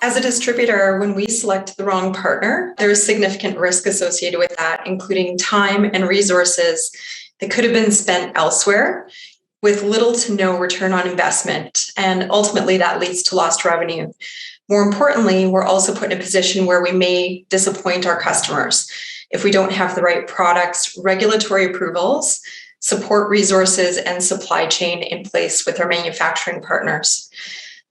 As a distributor, when we select the wrong partner, there is significant risk associated with that, including time and resources that could have been spent elsewhere with little to no return on investment. And ultimately, that leads to lost revenue. More importantly, we're also put in a position where we may disappoint our customers if we don't have the right products, regulatory approvals, support resources, and supply chain in place with our manufacturing partners.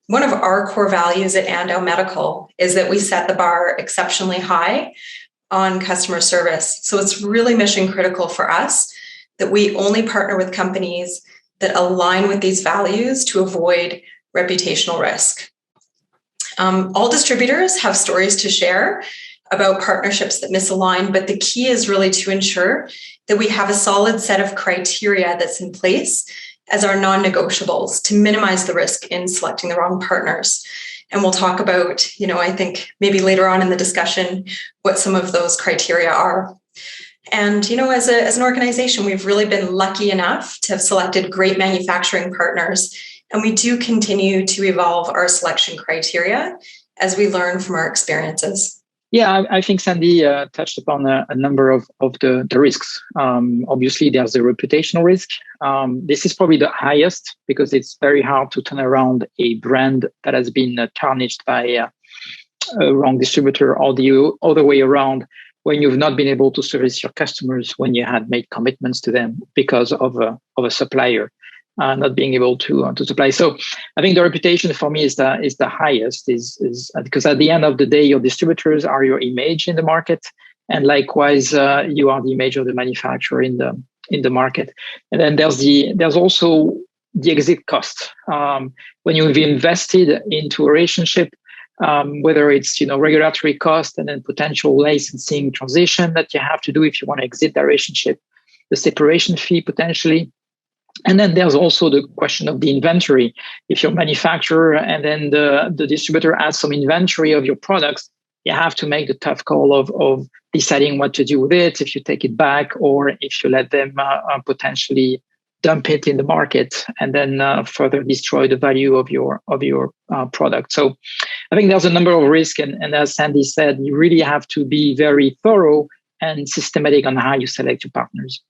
One of our core values at Andel Medical is that we set the bar exceptionally high on customer service. So it's really mission critical for us that we only partner with companies that align with these values to avoid reputational risk. All distributors have stories to share about partnerships that misalign, but the key is really to ensure that we have a solid set of criteria that's in place as our non-negotiables to minimize the risk in selecting the wrong partners. And we'll talk about, I think maybe later on in the discussion, what some of those criteria are. And, as an organization, we've really been lucky enough to have selected great manufacturing partners. And we do continue to evolve our selection criteria as we learn from our experiences. Yeah, I think Sandi touched upon a number of the risks. Obviously, there's the reputational risk. This is probably the highest because it's very hard to turn around a brand that has been tarnished by a wrong distributor, or the other way around, when you've not been able to service your customers when you had made commitments to them because of a supplier not being able to supply. So I think the reputation for me is the highest, is because at the end of the day, your distributors are your image in the market, and likewise you are the image of the manufacturer in the market. And then there's also the exit cost. When you've invested into a relationship, whether it's regulatory cost and then potential licensing transition that you have to do if you want to exit that relationship, the separation fee potentially. And then there's also the question of the inventory. If you're a manufacturer and then the distributor has some inventory of your products, you have to make the tough call of deciding what to do with it, if you take it back or if you let them potentially dump it in the market and then further destroy the value of your product. So I think there's a number of risks. And as Sandi said, you really have to be very thorough and systematic on how you select your partners.